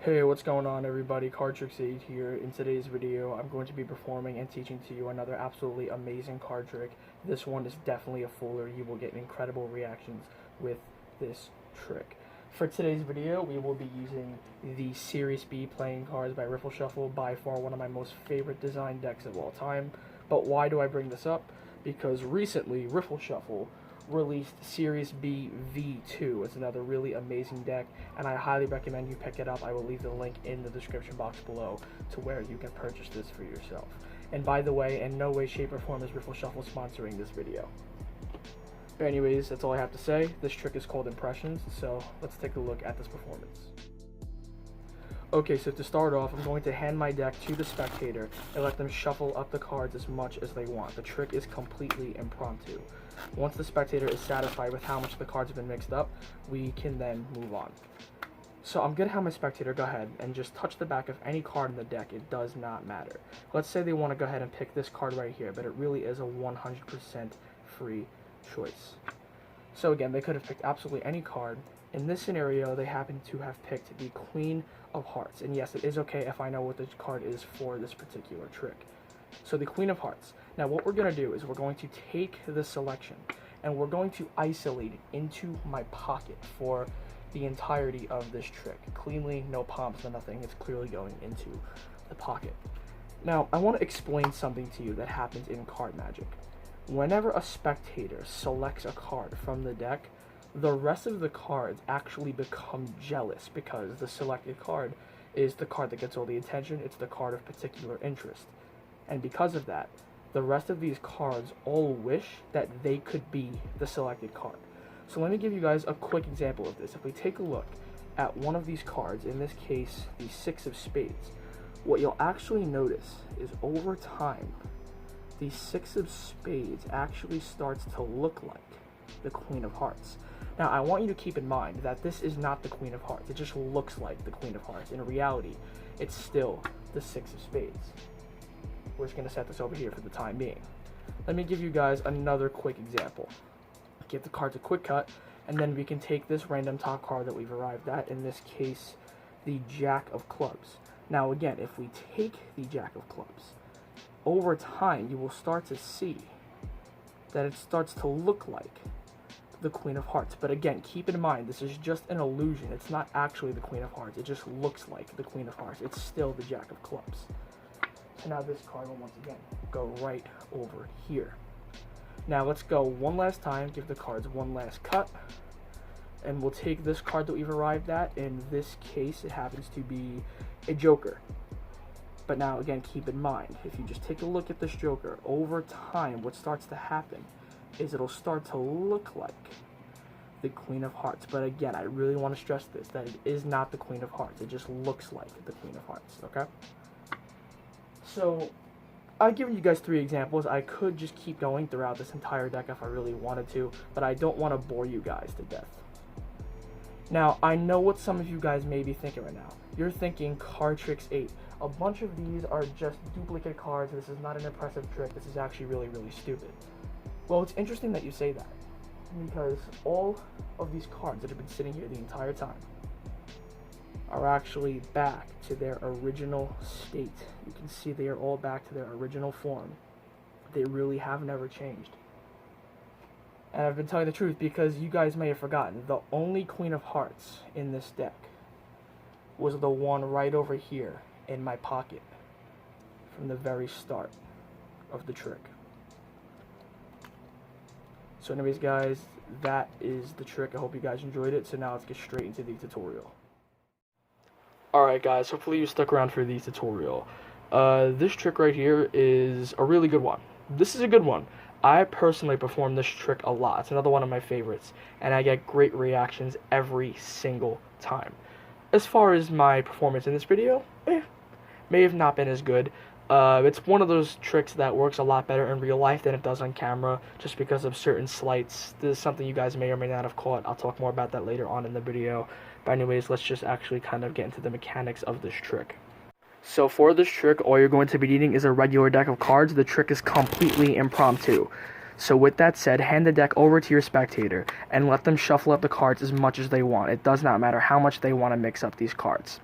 Hey, what's going on everybody? Cardtrix 8 here. In today's video, I'm going to be performing and teaching to you another absolutely amazing card trick. This one is definitely a fuller. You will get incredible reactions with this trick. For today's video, we will be using the Sirius-B playing cards by Riffleshuffle, by far one of my most favorite design decks of all time. But why do I bring this up? Because recently, Riffleshuffle released Sirius-B V2. It's another really amazing deck, and I highly recommend you pick it up. I will leave the link in the description box below to where you can purchase this for yourself. And by the way, in no way, shape, or form is Riffleshuffle sponsoring this video. But anyways, that's all I have to say. This trick is called Impressions, so let's take a look at this performance. Okay, so to start off, I'm going to hand my deck to the spectator and let them shuffle up the cards as much as they want. The trick is completely impromptu. Once the spectator is satisfied with how much the cards have been mixed up, we can then move on. So I'm going to have my spectator go ahead and just touch the back of any card in the deck. It does not matter. Let's say they want to go ahead and pick this card right here, but it really is a 100% free choice. So again, they could have picked absolutely any card. In this scenario, they happen to have picked the Queen of Hearts. And yes, it is okay if I know what the card is for this particular trick. So the Queen of Hearts. Now what we're going to do is we're going to take the selection and we're going to isolate it into my pocket for the entirety of this trick. Cleanly, no pomps, no nothing. It's clearly going into the pocket. Now I want to explain something to you that happens in card magic. Whenever a spectator selects a card from the deck, the rest of the cards actually become jealous because the selected card is the card that gets all the attention. It's the card of particular interest. And because of that, the rest of these cards all wish that they could be the selected card. So let me give you guys a quick example of this. If we take a look at one of these cards, in this case, the Six of Spades, what you'll actually notice is over time, the Six of Spades actually starts to look like the Queen of Hearts. Now, I want you to keep in mind that this is not the Queen of Hearts. It just looks like the Queen of Hearts. In reality, it's still the Six of Spades. We're just going to set this over here for the time being. Let me give you guys another quick example. Give the cards a quick cut, and then we can take this random top card that we've arrived at, in this case, the Jack of Clubs. Now, again, if we take the Jack of Clubs, over time, you will start to see that it starts to look like the Queen of Hearts. But again, keep in mind, this is just an illusion. It's not actually the Queen of Hearts. It just looks like the Queen of Hearts. It's still the Jack of Clubs. So now this card will once again go right over here. Now let's go one last time, give the cards one last cut, and we'll take this card that we've arrived at. In this case, it happens to be a Joker. But now again, keep in mind, if you just take a look at this Joker, over time what starts to happen is it'll start to look like the Queen of Hearts. But again, I really want to stress this, that it is not the Queen of Hearts. It just looks like the Queen of Hearts, okay? So, I've given you guys 3 examples. I could just keep going throughout this entire deck if I really wanted to, but I don't want to bore you guys to death. Now, I know what some of you guys may be thinking right now. You're thinking Cardtrix 8. A bunch of these are just duplicate cards. This is not an impressive trick. This is actually really, really stupid. Well, it's interesting that you say that, because all of these cards that have been sitting here the entire time are actually back to their original state. You can see they are all back to their original form. They really have never changed. And I've been telling the truth because you guys may have forgotten, the only Queen of Hearts in this deck was the one right over here in my pocket from the very start of the trick. So anyways guys, that is the trick. I hope you guys enjoyed it. So now let's get straight into the tutorial. Alright guys, hopefully you stuck around for the tutorial. This trick right here is a really good one. This is a good one. I personally perform this trick a lot. It's another one of my favorites, and I get great reactions every single time. As far as my performance in this video, may have not been as good. It's one of those tricks that works a lot better in real life than it does on camera, just because of certain slights. This is something you guys may or may not have caught. I'll talk more about that later on in the video. But anyways, let's just actually kind of get into the mechanics of this trick. So for this trick, all you're going to be needing is a regular deck of cards. The trick is completely impromptu. So with that said, hand the deck over to your spectator and let them shuffle up the cards as much as they want. It does not matter how much they want to mix up these cards.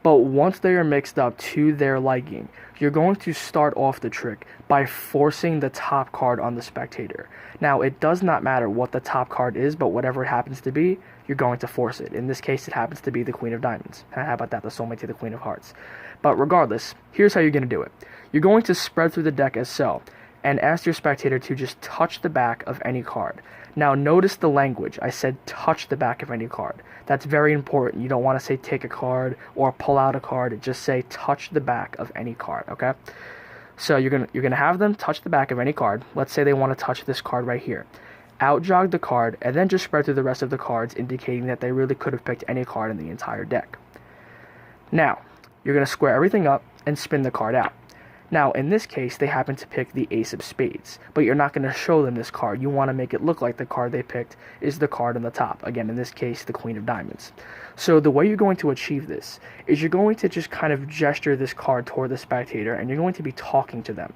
But once they are mixed up to their liking, you're going to start off the trick by forcing the top card on the spectator. Now, it does not matter what the top card is, but whatever it happens to be, you're going to force it. In this case, it happens to be the Queen of Diamonds. How about that? The soulmate to the Queen of Hearts. But regardless, here's how you're going to do it. You're going to spread through the deck as so, and ask your spectator to just touch the back of any card. Now, notice the language. I said touch the back of any card. That's very important. You don't want to say take a card or pull out a card. Just say touch the back of any card, okay? So you're gonna have them touch the back of any card. Let's say they want to touch this card right here. Outjog the card, and then just spread through the rest of the cards, indicating that they really could have picked any card in the entire deck. Now, you're going to square everything up and spin the card out. Now, in this case, they happen to pick the Ace of Spades, but you're not going to show them this card. You want to make it look like the card they picked is the card on the top. Again, in this case, the Queen of Diamonds. So the way you're going to achieve this is you're going to just kind of gesture this card toward the spectator, and you're going to be talking to them.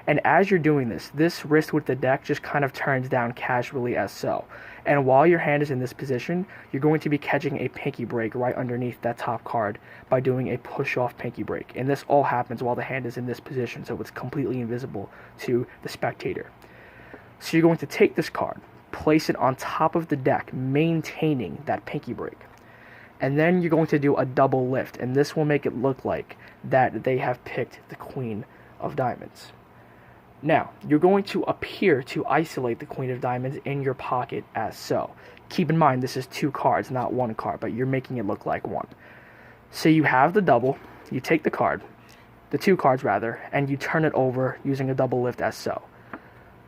And as you're doing this wrist with the deck just kind of turns down casually as so. And while your hand is in this position, you're going to be catching a pinky break right underneath that top card by doing a push-off pinky break. And this all happens while the hand is in this position, so it's completely invisible to the spectator. So you're going to take this card, place it on top of the deck, maintaining that pinky break. And then you're going to do a double lift, and this will make it look like that they have picked the Queen of Diamonds. Now, you're going to appear to isolate the Queen of Diamonds in your pocket as so. Keep in mind, this is 2 cards, not 1 card, but you're making it look like 1. So you have the double, you take the card, the 2 cards rather, and you turn it over using a double lift as so.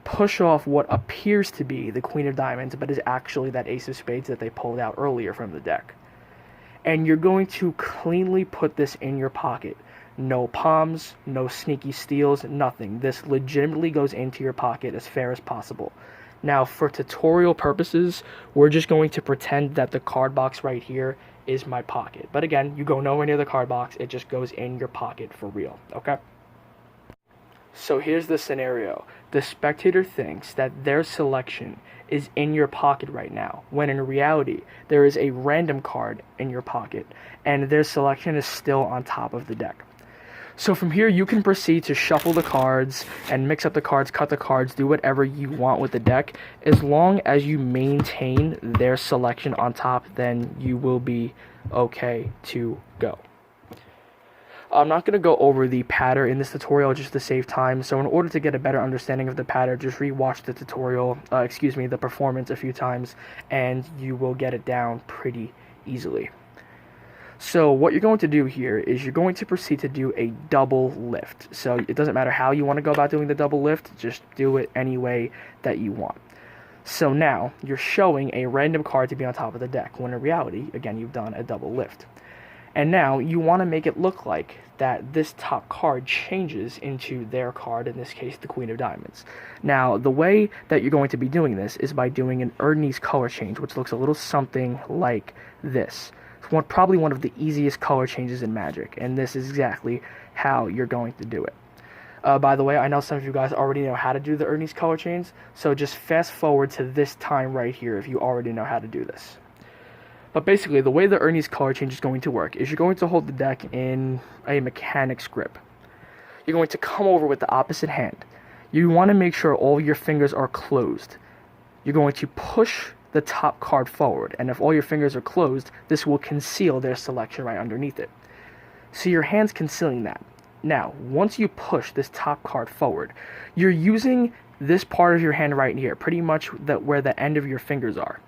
Push off what appears to be the Queen of Diamonds, but is actually that Ace of Spades that they pulled out earlier from the deck. And you're going to cleanly put this in your pocket. No palms, no sneaky steals, nothing. This legitimately goes into your pocket as fair as possible. Now, for tutorial purposes, we're just going to pretend that the card box right here is my pocket. But again, you go nowhere near the card box, it just goes in your pocket for real, okay? So here's the scenario. The spectator thinks that their selection is in your pocket right now, when in reality, there is a random card in your pocket, and their selection is still on top of the deck. So from here, you can proceed to shuffle the cards and mix up the cards, cut the cards, do whatever you want with the deck. As long as you maintain their selection on top, then you will be okay to go. I'm not going to go over the pattern in this tutorial just to save time, so in order to get a better understanding of the pattern, just rewatch the tutorial, the performance a few times, and you will get it down pretty easily. So what you're going to do here is you're going to proceed to do a double lift. So it doesn't matter how you want to go about doing the double lift, just do it any way that you want. So now you're showing a random card to be on top of the deck, when in reality, again, you've done a double lift. And now you want to make it look like that this top card changes into their card, in this case, the Queen of Diamonds. Now, the way that you're going to be doing this is by doing an Erdney's color change, which looks a little something like this. Probably one of the easiest color changes in Magic, and this is exactly how you're going to do it. By the way, I know some of you guys already know how to do the Erdney's color change, so just fast forward to this time right here if you already know how to do this. But basically, the way the Erdney's color change is going to work is you're going to hold the deck in a mechanic's grip. You're going to come over with the opposite hand. You want to make sure all your fingers are closed. You're going to push the top card forward, and if all your fingers are closed, this will conceal their selection right underneath it. So your hand's concealing that. Now, once you push this top card forward, you're using this part of your hand right here, pretty much where the end of your fingers are,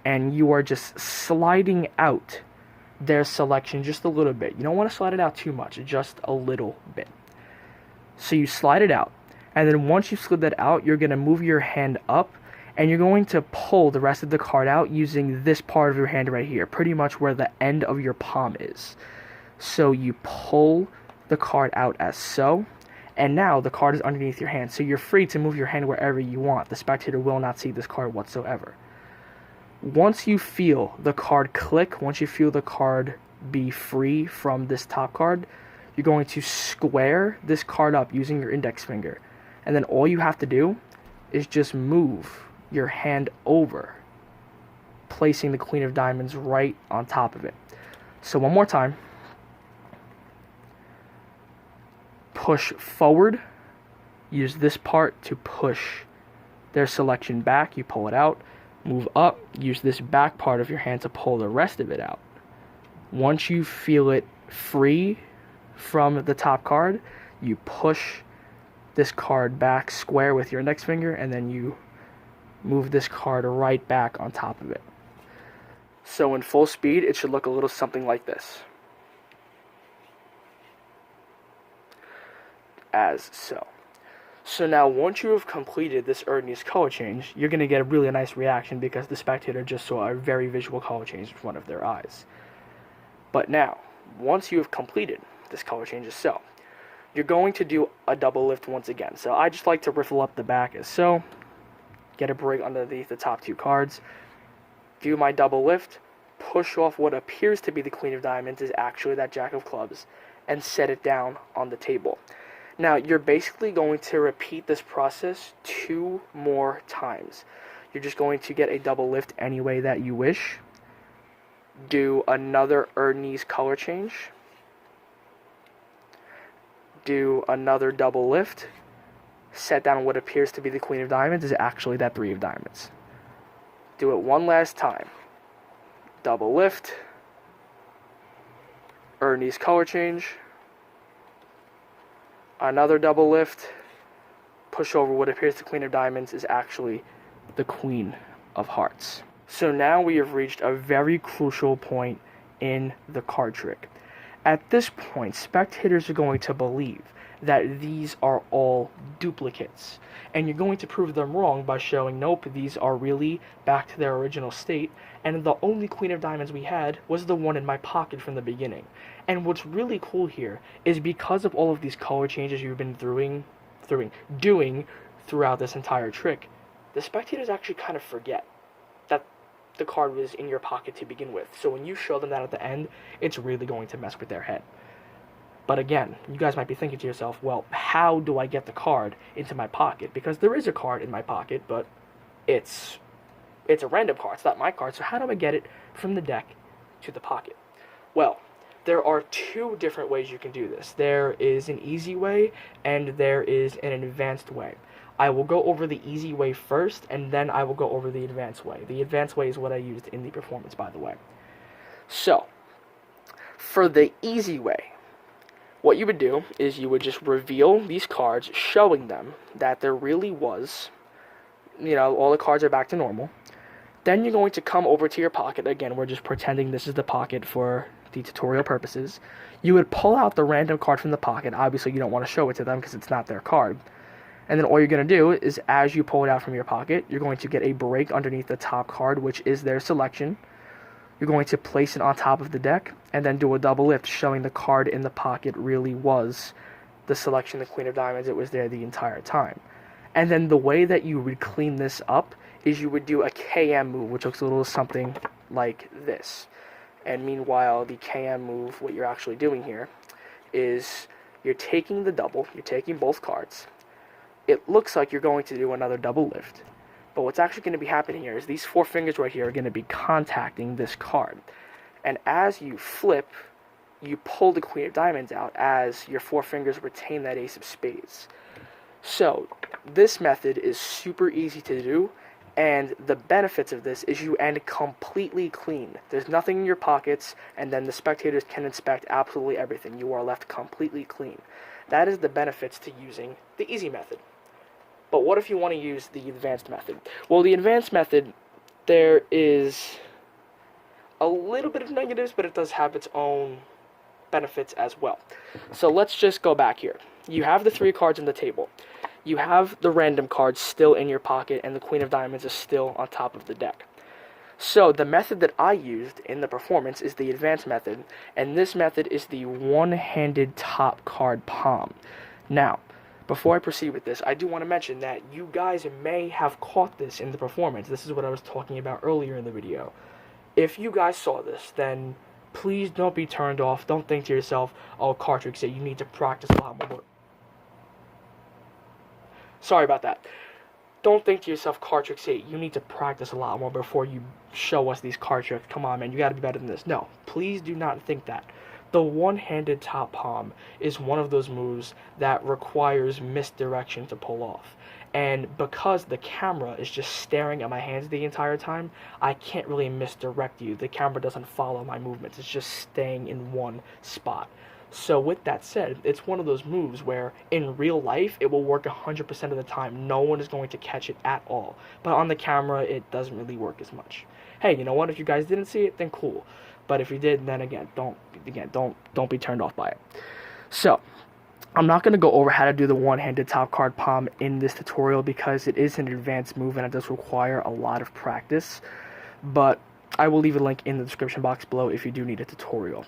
and you are just sliding out their selection just a little bit. You don't want to slide it out too much, just a little bit. So you slide it out, and then once you slid that out, you're going to move your hand up, and you're going to pull the rest of the card out using this part of your hand right here, pretty much where the end of your palm is. So you pull the card out as so, and now the card is underneath your hand, so you're free to move your hand wherever you want. The spectator will not see this card whatsoever. Once you feel the card click, once you feel the card be free from this top card, you're going to square this card up using your index finger, and then all you have to do is just move your hand over, placing the Queen of Diamonds right on top of it. So one more time, push forward. Use this part to push their selection back. You pull it out. Move up. Use this back part of your hand to pull the rest of it out. Once you feel it free from the top card, you push this card back square with your index finger, and then you move this card right back on top of it. So in full speed, it should look a little something like this. As so. So now once you have completed this Erdney's color change, you're going to get a really nice reaction because the spectator just saw a very visual color change in front of their eyes. But now, once you have completed this color change as so, you're going to do a double lift once again. So I just like to riffle up the back as so, get a break underneath the top two cards, do my double lift, push off what appears to be the Queen of Diamonds is actually that Jack of Clubs, and set it down on the table. Now, you're basically going to repeat this process 2 more times. You're just going to get a double lift any way that you wish. Do another Erdney's color change. Do another double lift. Set down what appears to be the Queen of Diamonds is actually that 3 of Diamonds. Do it one last time. Double lift. Erdney's color change. Another double lift, push over what appears the Queen of Diamonds is actually the Queen of Hearts. So now we have reached a very crucial point in the card trick. At this point, spectators are going to believe that these are all duplicates, and you're going to prove them wrong by showing, nope, these are really back to their original state, and the only Queen of Diamonds we had was the one in my pocket from the beginning. And what's really cool here is because of all of these color changes you've been doing throughout this entire trick, the spectators actually kind of forget that the card was in your pocket to begin with. So when you show them that at the end, it's really going to mess with their head. But again, you guys might be thinking to yourself, well, how do I get the card into my pocket? Because there is a card in my pocket, but it's a random card. It's not my card, so how do I get it from the deck to the pocket? Well, there are 2 different ways you can do this. There is an easy way, and there is an advanced way. I will go over the easy way first, and then I will go over the advanced way. The advanced way is what I used in the performance, by the way. So, for the easy way, what you would do is you would just reveal these cards, showing them that there really was, all the cards are back to normal. Then you're going to come over to your pocket. Again, we're just pretending this is the pocket for the tutorial purposes. You would pull out the random card from the pocket. Obviously, you don't want to show it to them because it's not their card. And then all you're going to do is, as you pull it out from your pocket, you're going to get a break underneath the top card, which is their selection. You're going to place it on top of the deck, and then do a double lift, showing the card in the pocket really was the selection, the Queen of Diamonds. It was there the entire time. And then the way that you would clean this up is you would do a KM move, which looks a little something like this. And meanwhile, the KM move, what you're actually doing here, is you're taking the double, you're taking both cards. It looks like you're going to do another double lift. But what's actually going to be happening here is these 4 fingers right here are going to be contacting this card. And as you flip, you pull the Queen of Diamonds out as your 4 fingers retain that Ace of Spades. So, this method is super easy to do, and the benefits of this is you end completely clean. There's nothing in your pockets, and then the spectators can inspect absolutely everything. You are left completely clean. That is the benefits to using the easy method. But what if you want to use the advanced method? Well, the advanced method, there is a little bit of negatives, but it does have its own benefits as well. So let's just go back here. You have the 3 cards on the table. You have the random cards still in your pocket, and the Queen of Diamonds is still on top of the deck. So the method that I used in the performance is the advanced method, and this method is the one-handed top card palm. Now, before I proceed with this, I do want to mention that you guys may have caught this in the performance. This is what I was talking about earlier in the video. If you guys saw this, then please don't be turned off. Don't think to yourself, oh, Cardtrix said you need to practice a lot more. Sorry about that. Don't think to yourself, Cardtrix said you need to practice a lot more before you show us these card tricks. Come on, man, you got to be better than this. No, please do not think that. The one-handed top palm is one of those moves that requires misdirection to pull off. And because the camera is just staring at my hands the entire time, I can't really misdirect you. The camera doesn't follow my movements. It's just staying in one spot. So with that said, it's one of those moves where in real life it will work 100% of the time. No one is going to catch it at all. But on the camera it doesn't really work as much. Hey, you know what? If you guys didn't see it, then cool. But if you did, then again, don't be turned off by it. So, I'm not going to go over how to do the one-handed top card palm in this tutorial because it is an advanced move and it does require a lot of practice. But I will leave a link in the description box below if you do need a tutorial.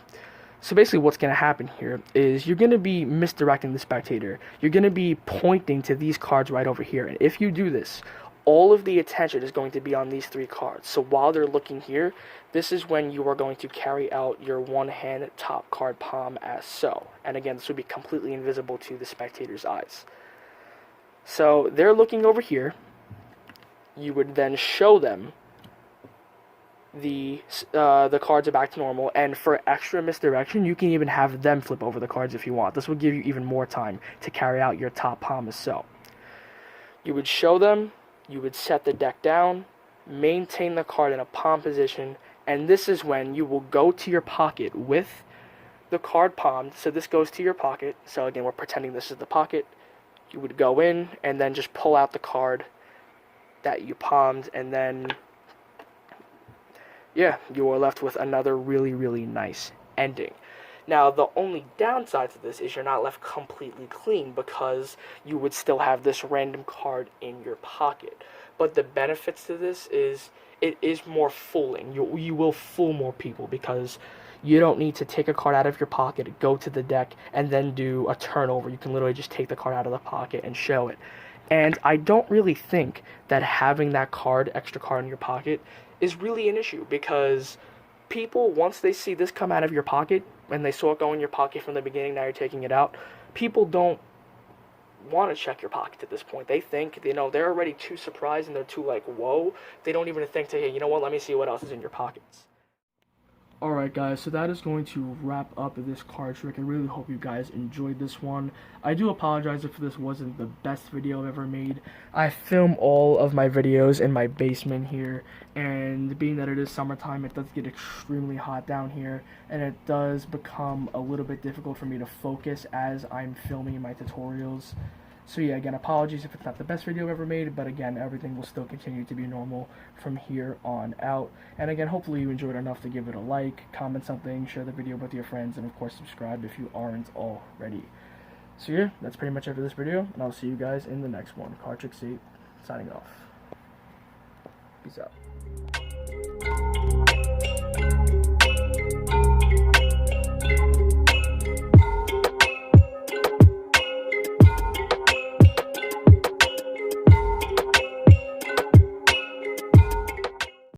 So basically what's going to happen here is you're going to be misdirecting the spectator. You're going to be pointing to these cards right over here. And if you do this, all of the attention is going to be on these 3 cards. So while they're looking here, this is when you are going to carry out your one-hand top card palm as so. And again, this will be completely invisible to the spectator's eyes. So they're looking over here. You would then show them the cards are back to normal, and for extra misdirection, you can even have them flip over the cards if you want. This will give you even more time to carry out your top palm as so. You would show them, you would set the deck down, maintain the card in a palm position, and this is when you will go to your pocket with the card palmed. So this goes to your pocket. So again, we're pretending this is the pocket. You would go in and then just pull out the card that you palmed, and then yeah, you are left with another really, really nice ending. Now, the only downside to this is you're not left completely clean because you would still have this random card in your pocket. But the benefits to this is it is more fooling. You will fool more people because you don't need to take a card out of your pocket, go to the deck, and then do a turnover. You can literally just take the card out of the pocket and show it. And I don't really think that having that card, extra card in your pocket, is really an issue because people, once they see this come out of your pocket and they saw it go in your pocket from the beginning, now you're taking it out, people don't want to check your pocket at this point. They think, you know, they're already too surprised and they're too like, whoa. They don't even think to, hey, you know what, let me see what else is in your pockets. Alright guys, so that is going to wrap up this card trick. I really hope you guys enjoyed this one. I do apologize if this wasn't the best video I've ever made. I film all of my videos in my basement here, and being that it is summertime, it does get extremely hot down here, and it does become a little bit difficult for me to focus as I'm filming my tutorials. So yeah, again, apologies if it's not the best video I've ever made, but again, everything will still continue to be normal from here on out. And again, hopefully you enjoyed enough to give it a like, comment something, share the video with your friends, and of course subscribe if you aren't already. So yeah, that's pretty much it for this video, and I'll see you guys in the next one. Cardtrix 8, signing off. Peace out.